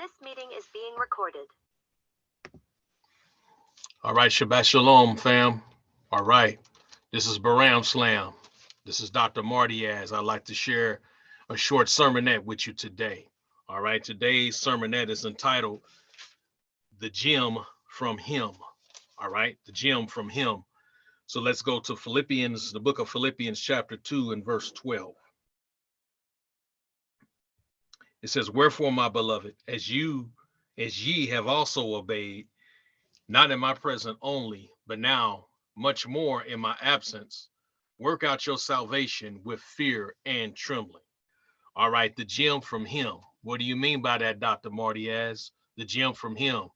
This meeting is being recorded. All right, Shabbat Shalom, fam. All right, this is Baram Slam. This is Dr. Mardiaz. I'd like to share a short sermonette with you today. All right, today's sermonette is entitled The Gem from Him. All right, the gem from Him. So let's go to Philippians, the book of Philippians, chapter 2 and verse 12. It says, "Wherefore, my beloved, as ye have also obeyed, not in my presence only, but now much more in my absence, work out your salvation with fear and trembling." All right, the gem from Him. What do you mean by that, Dr. Mardiaz? The gem from Him.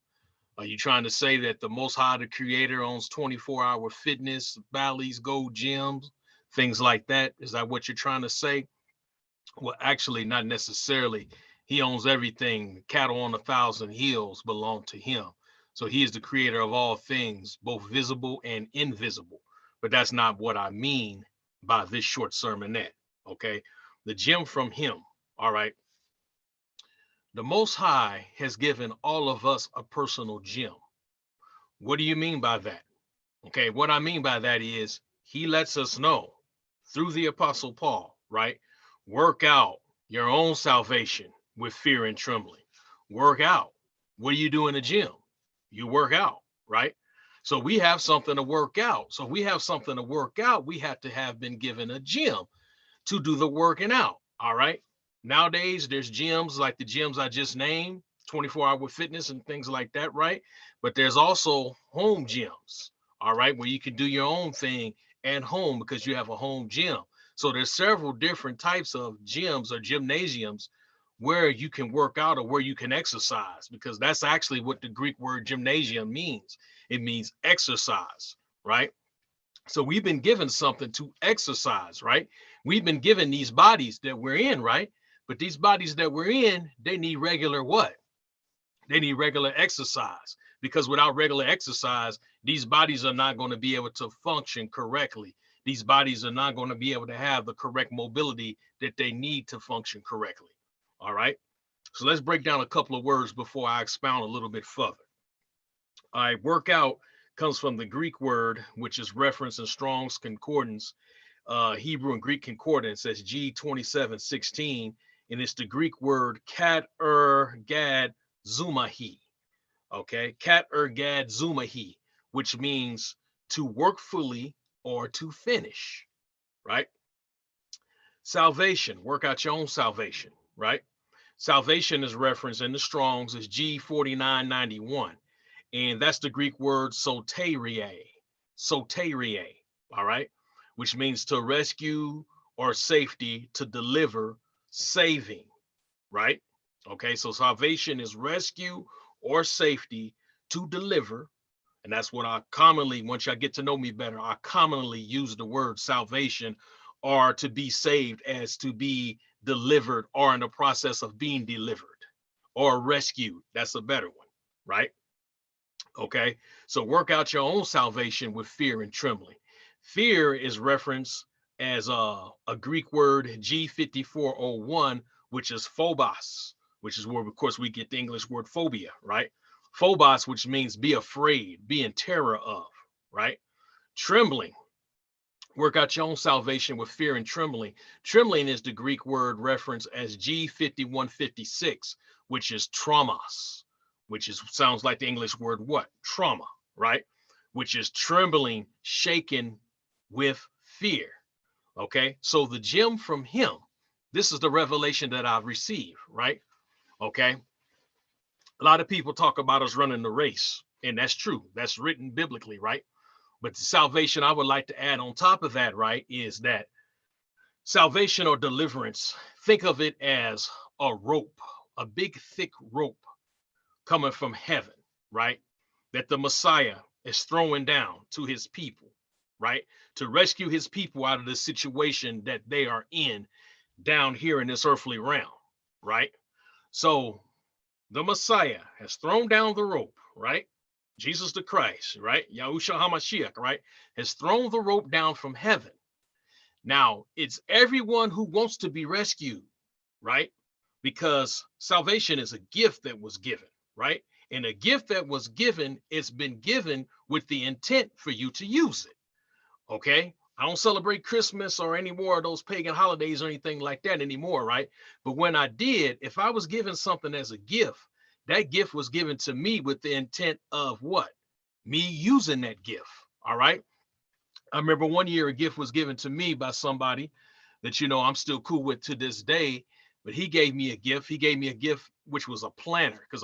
Are you trying to say that the Most High, the Creator, owns 24-hour fitness, Bally's, gold gyms, things like that? Is that what you're trying to say? Well, actually, not necessarily. He owns everything. Cattle on 1,000 hills belong to Him. So He is the creator of all things, both visible and invisible. But that's not what I mean by this short sermonette. Okay. The gem from Him. All right. The Most High has given all of us a personal gem. What do you mean by that? Okay. What I mean by that is He lets us know through the Apostle Paul, right? Work out your own salvation with fear and trembling. Work out. What do you do in the gym? You work out, right? So we have something to work out. So we have something to work out. We have to have been given a gym to do the working out. All right. Nowadays, there's gyms like the gyms I just named, 24-hour fitness and things like that, right? But there's also home gyms, all right, where you can do your own thing at home because you have a home gym. So there's several different types of gyms or gymnasiums where you can work out or where you can exercise, because that's actually what the Greek word gymnasium means. It means exercise, right? So we've been given something to exercise, right? We've been given these bodies that we're in, right? But these bodies that we're in, they need regular what? They need regular exercise, because without regular exercise, these bodies are not going to be able to function correctly. These bodies are not going to be able to have the correct mobility that they need to function correctly. All right. So let's break down a couple of words before I expound a little bit further. All right. Workout comes from the Greek word, which is referenced in Strong's Concordance, Hebrew and Greek Concordance as G2716. And it's the Greek word kat gad zumahi. Okay. Kat gad zumahi, which means to work fully or to finish, right? Salvation, work out your own salvation, right? Salvation is referenced in the Strongs as G4991, and that's the Greek word soteria, all right, which means to rescue or safety, to deliver, saving, right? Okay, so salvation is rescue or safety to deliver. And that's what I commonly, once y'all get to know me better, I commonly use the word salvation or to be saved as to be delivered or in the process of being delivered or rescued. That's a better one, right? Okay, so work out your own salvation with fear and trembling. Fear is referenced as a Greek word G5401, which is phobos, which is where, of course, we get the English word phobia, right? Phobos, which means be afraid, be in terror of, right? Trembling, work out your own salvation with fear and trembling. Trembling is the Greek word referenced as G5156, which is traumas, which is sounds like the English word what? Trauma, right? Which is trembling, shaken with fear. Okay, so the gem from Him, this is the revelation that I've received, right? Okay, a lot of people talk about us running the race, and that's true. That's written biblically, right? But the salvation I would like to add on top of that, right, is that salvation or deliverance, think of it as a rope, a big, thick rope coming from heaven, right? That the Messiah is throwing down to His people, right? To rescue His people out of the situation that they are in down here in this earthly realm, right? So the Messiah has thrown down the rope, right? Jesus the Christ, right? Yahushua HaMashiach, right? Has thrown the rope down from heaven. Now, it's everyone who wants to be rescued, right? because salvation is a gift that was given, right? And a gift that was given, it's been given with the intent for you to use it. Okay. I don't celebrate Christmas or any more of those pagan holidays or anything like that anymore, right? But when I did, if I was given something as a gift, that gift was given to me with the intent of what? Me using that gift. All right. I remember one year a gift was given to me by somebody that, I'm still cool with to this day, but he gave me a gift. He gave me a gift, which was a planner, because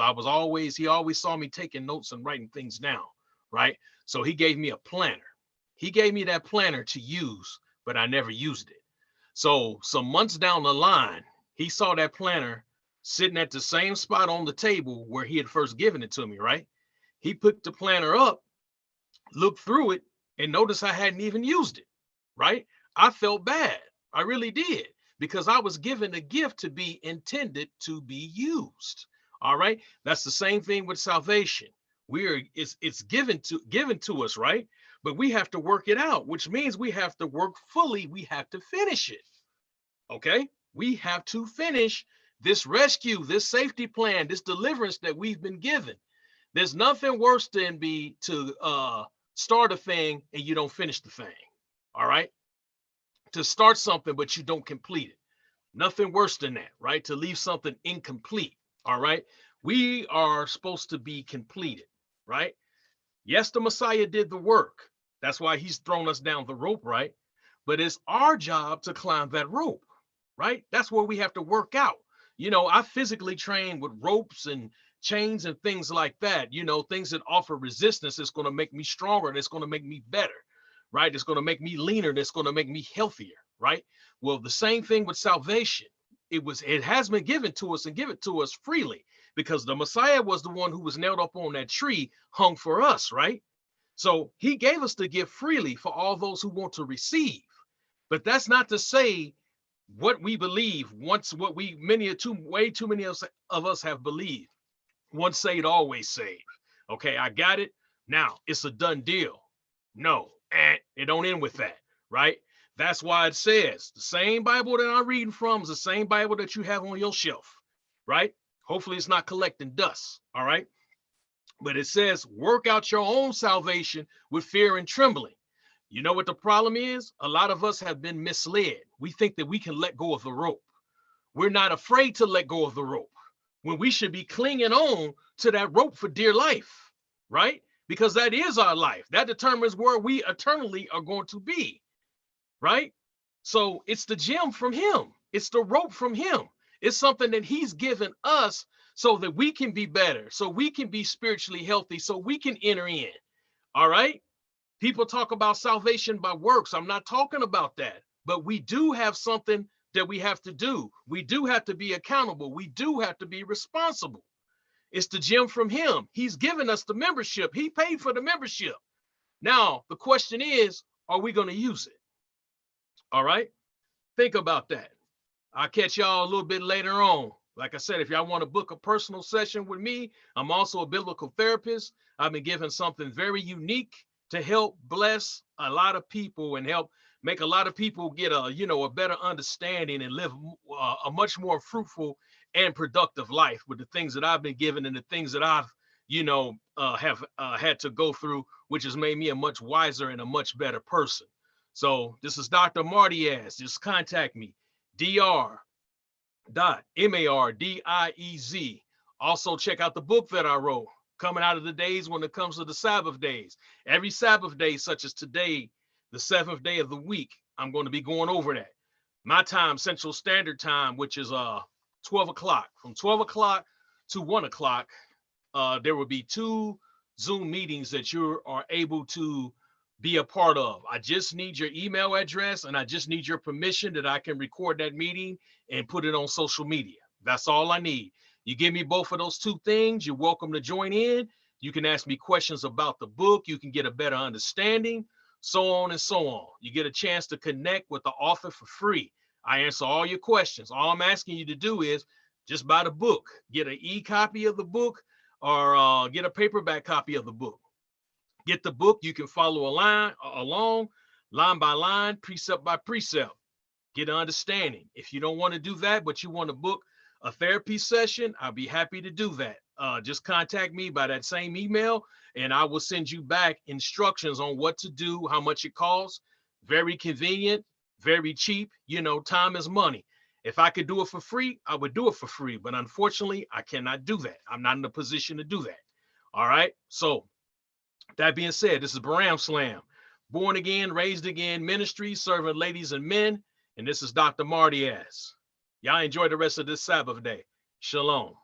he always saw me taking notes and writing things down, right? So he gave me a planner. He gave me that planner to use, but I never used it. So some months down the line, he saw that planner sitting at the same spot on the table where he had first given it to me, right? He picked the planner up, looked through it, and noticed I hadn't even used it, right? I felt bad. I really did, because I was given a gift to be intended to be used. All right. That's the same thing with salvation. It's given to us, right? But we have to work it out, which means we have to work fully. We have to finish it. Okay. We have to finish this rescue, this safety plan, this deliverance that we've been given. There's nothing worse than to start a thing and you don't finish the thing. All right. To start something, but you don't complete it. Nothing worse than that, right? To leave something incomplete. All right. We are supposed to be completed, right? Yes, the Messiah did the work. That's why he's thrown us down the rope, right? But it's our job to climb that rope, right? That's where we have to work out. I physically train with ropes and chains and things like that, things that offer resistance. It's going to make me stronger and it's going to make me better, right? It's going to make me leaner. It's going to make me healthier, right? Well, the same thing with salvation. It has been given to us and given to us freely, because the Messiah was the one who was nailed up on that tree, hung for us, right? So he gave us the gift freely for all those who want to receive. But that's not to say what we believe. What way too many of us have believed. Once saved, always saved. Okay, I got it. Now it's a done deal. No, it don't end with that, right? That's why it says the same Bible that I'm reading from is the same Bible that you have on your shelf, right? Hopefully it's not collecting dust, all right? But it says, work out your own salvation with fear and trembling. You know what the problem is? A lot of us have been misled. We think that we can let go of the rope. We're not afraid to let go of the rope when we should be clinging on to that rope for dear life, right? Because that is our life. That determines where we eternally are going to be, right? So it's the gem from him. It's the rope from him. It's something that he's given us so that we can be better, so we can be spiritually healthy, so we can enter in. All right. People talk about salvation by works. I'm not talking about that, but we do have something that we have to do. We do have to be accountable. We do have to be responsible. It's the gem from him. He's given us the membership. He paid for the membership. Now, the question is, are we going to use it? All right. Think about that. I'll catch y'all a little bit later on. Like I said, if y'all want to book a personal session with me, I'm also a biblical therapist. I've been given something very unique to help bless a lot of people and help make a lot of people get a better understanding and live a much more fruitful and productive life with the things that I've been given and the things that I've have had to go through, which has made me a much wiser and a much better person. So this is Dr. Mardiez. Just contact me, dr.mardiez. Also check out the book that I wrote, Coming Out of the Days When It Comes to the Sabbath Days. Every Sabbath day, such as today, the 7th day of the week, I'm going to be going over that. My time, Central Standard Time, which is 12 o'clock. From 12 o'clock to 1 o'clock, there will be 2 Zoom meetings that you are able to be a part of. I just need your email address and I just need your permission that I can record that meeting and put it on social media. That's all I need. You give me both of those 2 things, you're welcome to join in. You can ask me questions about the book. You can get a better understanding, so on and so on. You get a chance to connect with the author for free. I answer all your questions. All I'm asking you to do is just buy the book, get an e-copy of the book, or get a paperback copy of the book. Get the book. You can follow along, line by line, precept by precept. Get an understanding. If you don't want to do that, but you want a book a therapy session, I'll be happy to do that. Just contact me by that same email, and I will send you back instructions on what to do, how much it costs. Very convenient, very cheap. You know, time is money. If I could do it for free, I would do it for free. But unfortunately, I cannot do that. I'm not in a position to do that. All right. So that being said, this is Baram Slam, born again, raised again ministry, serving ladies and men. And this is Dr. Marty S. Y'all enjoy the rest of this Sabbath day. Shalom.